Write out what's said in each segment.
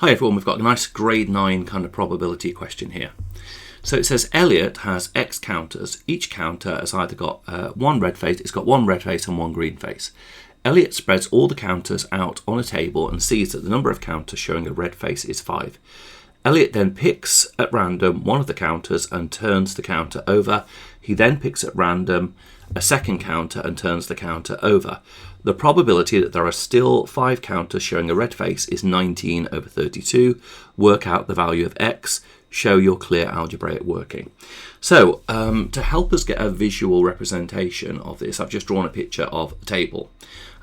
Hi everyone, we've got a nice grade 9 kind of probability question here. So it says Elliot has X counters. Each counter has either got one red face, it's got one red face and one green face. Elliot spreads all the counters out on a table and sees that the number of counters showing a red face is 5. Elliot then picks at random one of the counters and turns the counter over. He then picks at random a second counter and turns the counter over. The probability that there are still 5 counters showing a red face is 19 over 32. Work out the value of X. Show your clear algebraic working. So to help us get a visual representation of this, I've just drawn a picture of a table.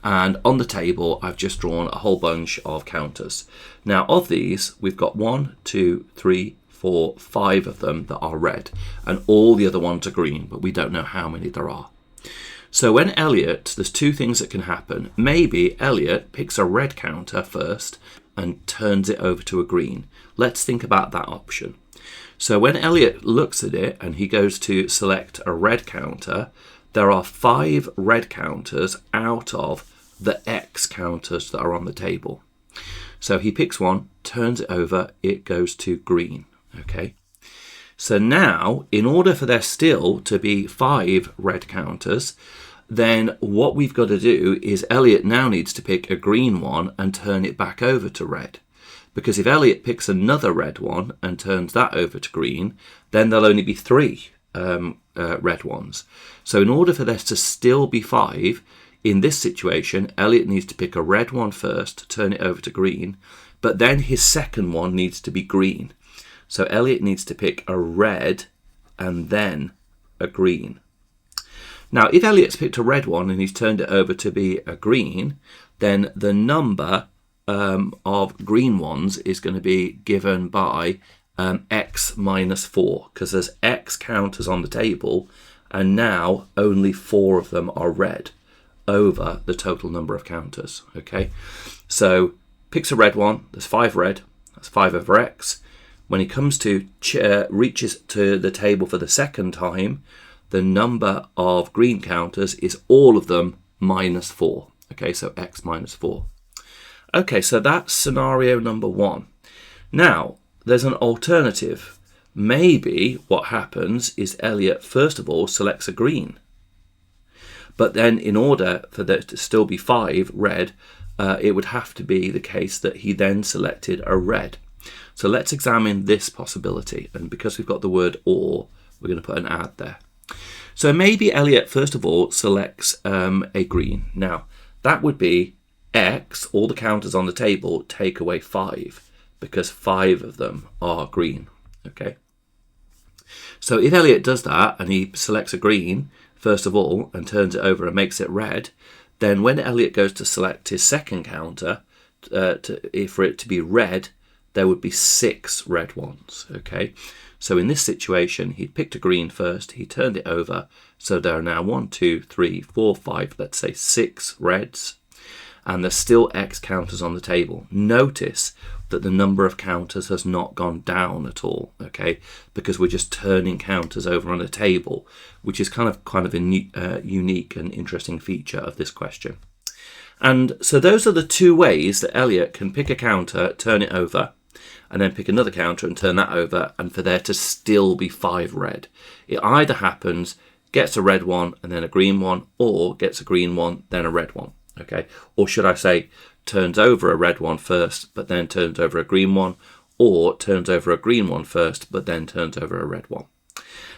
And on the table, I've just drawn a whole bunch of counters. Now of these, we've got 1, 2, 3, 4, 5 of them that are red, and all the other ones are green, but we don't know how many there are. So when Elliot, there's 2 things that can happen. Maybe Elliot picks a red counter first and turns it over to a green. Let's think about that option. So when Elliot looks at it and he goes to select a red counter, there are 5 red counters out of the X counters that are on the table. So he picks one, turns it over, it goes to green. Okay. So now, in order for there still to be 5 red counters, then what we've got to do is Elliot now needs to pick a green one and turn it back over to red. Because if Elliot picks another red one and turns that over to green, then there'll only be 3 red ones. So in order for there to still be 5, in this situation, Elliot needs to pick a red one first, turn it over to green, but then his second one needs to be green. So Elliot needs to pick a red and then a green. Now, if Elliot's picked a red one and he's turned it over to be a green, then the number of green ones is going to be given by X minus 4, because there's X counters on the table, and now only 4 of them are red over the total number of counters. Okay, so picks a red one, there's 5 red, that's 5 over X. When he comes to reaches to the table for the second time, the number of green counters is all of them minus 4. Okay, so X minus 4. Okay, so that's scenario number 1. Now, there's an alternative. Maybe what happens is Elliot, first of all, selects a green. But then in order for there to still be 5 red, it would have to be the case that he then selected a red. So let's examine this possibility. And because we've got the word or, we're going to put an add there. So maybe Elliot, first of all, selects a green. Now, that would be X, all the counters on the table, take away 5, because 5 of them are green. Okay. So if Elliot does that and he selects a green, first of all, and turns it over and makes it red, then when Elliot goes to select his second counter, for it to be red, there would be 6 red ones. Okay. So in this situation, he picked a green first, he turned it over, so there are now 1, 2, 3, 4, 5, let's say 6 reds, and there's still X counters on the table. Notice that the number of counters has not gone down at all, okay, because we're just turning counters over on a table, which is kind of a unique and interesting feature of this question. And so those are the 2 ways that Elliot can pick a counter, turn it over, and then pick another counter and turn that over, and for there to still be 5 red. It either happens, gets a red one and then a green one, or gets a green one, then a red one. Okay, or should I say, turns over a red one first, but then turns over a green one, or turns over a green one first, but then turns over a red one.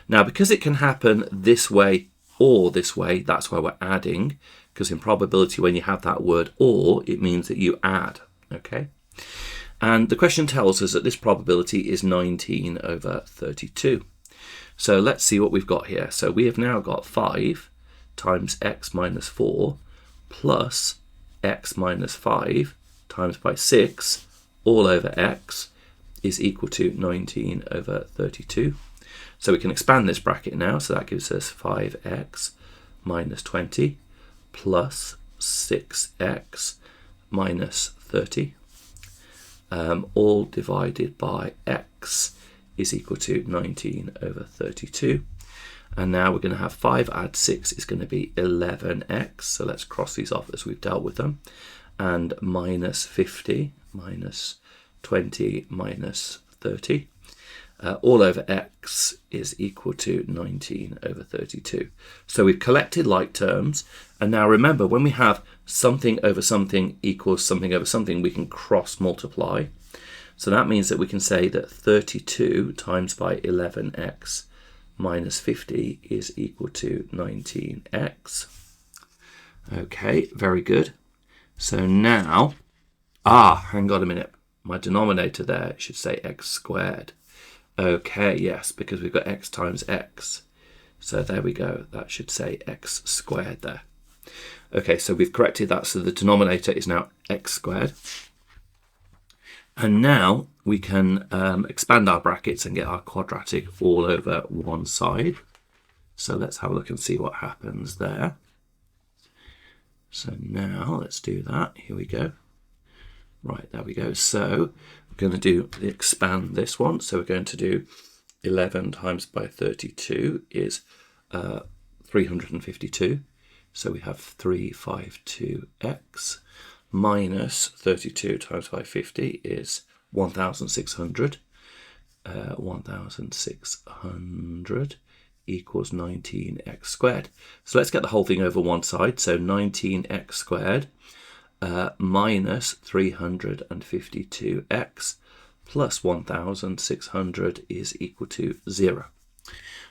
Now, because it can happen this way or this way, that's why we're adding, because in probability, when you have that word or, it means that you add. Okay. And the question tells us that this probability is 19 over 32. So let's see what we've got here. So we have now got 5 times X minus 4 plus X minus 5 times by 6 all over X is equal to 19 over 32. So we can expand this bracket now. So that gives us 5X minus 20 plus 6X minus 30. All divided by X is equal to 19 over 32. And now we're going to have 5 add 6 is going to be 11x. So let's cross these off as we've dealt with them. And minus 50 minus 20 minus 30. All over x is equal to 19 over 32. So we've collected like terms, and now remember, when we have something over something equals something over something, we can cross multiply. So that means that we can say that 32 times by 11x minus 50 is equal to 19x. Okay, very good. So now, hang on a minute. My denominator there should say x squared. Okay, yes, because we've got x times x. So there we go. That should say x squared there. Okay, so we've corrected that. So the denominator is now x squared. And now we can expand our brackets and get our quadratic all over one side. So let's have a look and see what happens there. So now let's do that. Here we go. Right, there we go. So we're going to do expand this one. So we're going to do 11 times by 32 is 352. So we have 352x minus 32 times by 50 is 1,600. 1,600 equals 19x squared. So let's get the whole thing over one side. So 19x squared minus 352x plus 1,600 is equal to 0.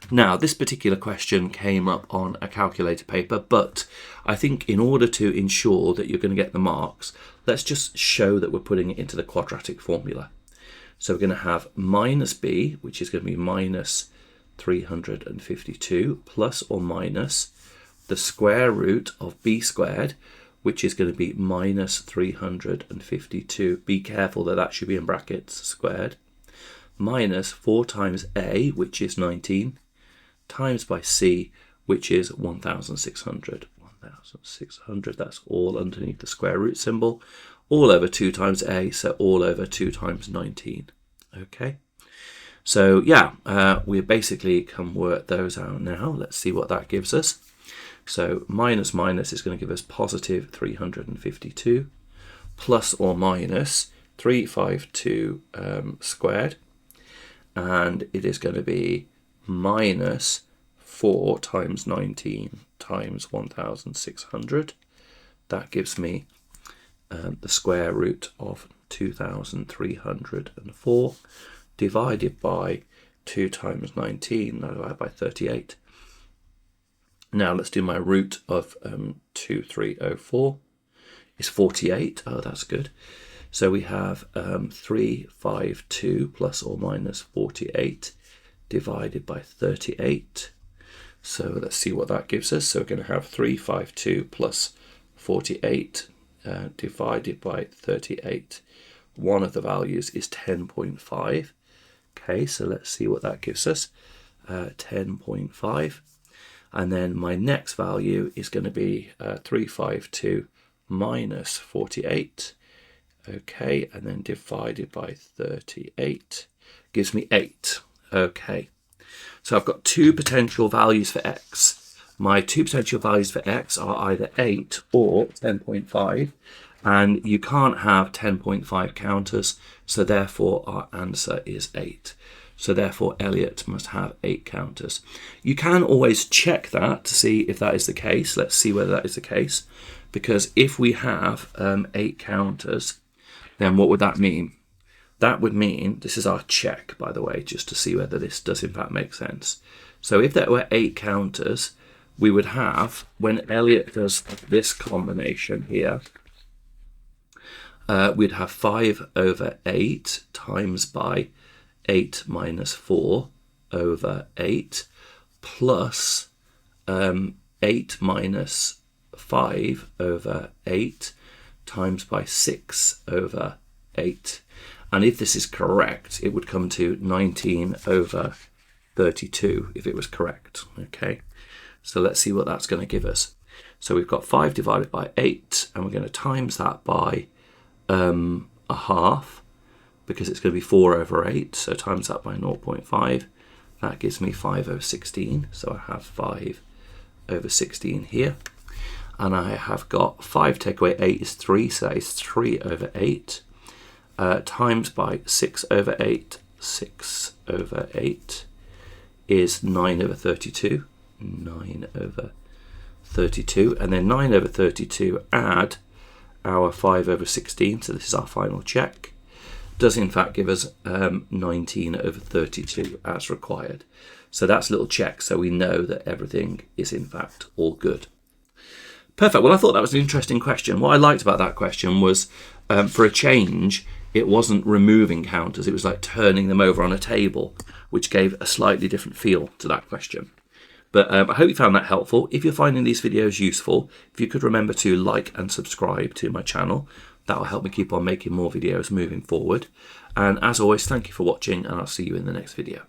Now, this particular question came up on a calculator paper, but I think in order to ensure that you're going to get the marks, let's just show that we're putting it into the quadratic formula. So we're going to have minus b, which is going to be minus 352, plus or minus the square root of b squared, which is going to be minus 352. Be careful that that should be in brackets, squared, minus 4 times a, which is 19, times by c, which is 1,600. 1,600, that's all underneath the square root symbol, all over 2 times a, so all over 2 times 19. Okay, so yeah, we basically can work those out now. Let's see what that gives us. So minus minus is going to give us positive 352, plus or minus 352 squared, and it is going to be minus 4 times 19 times 1,600. That gives me the square root of 2,304 divided by 2 times 19 divided by 38. Now let's do my root of 2304 is 48. Oh, that's good. So we have 352 plus or minus 48 divided by 38. So let's see what that gives us. So we're going to have 352 plus 48 divided by 38. One of the values is 10.5. Okay, so let's see what that gives us. 10.5. And then my next value is going to be 352 minus 48. Okay, and then divided by 38 gives me 8. Okay, so I've got two potential values for x. My two potential values for x are either 8 or 10.5, and you can't have 10.5 counters, so therefore our answer is 8. So therefore Elliot must have 8 counters. You can always check that to see if that is the case. Let's see whether that is the case, because if we have 8 counters, then what would that mean? That would mean, this is our check, by the way, just to see whether this does in fact make sense. So if there were 8 counters, we would have, when Elliot does this combination here, we'd have 5 over 8 times by 8 minus 4 over 8 plus 8 minus 5 over 8 times by 6 over 8. And if this is correct, it would come to 19 over 32 if it was correct. Okay, so let's see what that's going to give us. So we've got 5 divided by 8, and we're going to times that by a half, because it's going to be 4 over 8, so times that by 0.5. That gives me 5 over 16, so I have 5 over 16 here. And I have got 5 take away 8 is 3, so that is 3 over 8. times by 6/8. 6/8 is 9/32. 9/32. And then 9/32 add our 5/16. So this is our final check. Does in fact give us 19/32 as required. So that's a little check, so we know that everything is in fact all good. Perfect. Well, I thought that was an interesting question. What I liked about that question was, for a change, it wasn't removing counters. It was like turning them over on a table, which gave a slightly different feel to that question. But I hope you found that helpful. If you're finding these videos useful, if you could remember to like and subscribe to my channel, that will help me keep on making more videos moving forward. And as always, thank you for watching, and I'll see you in the next video.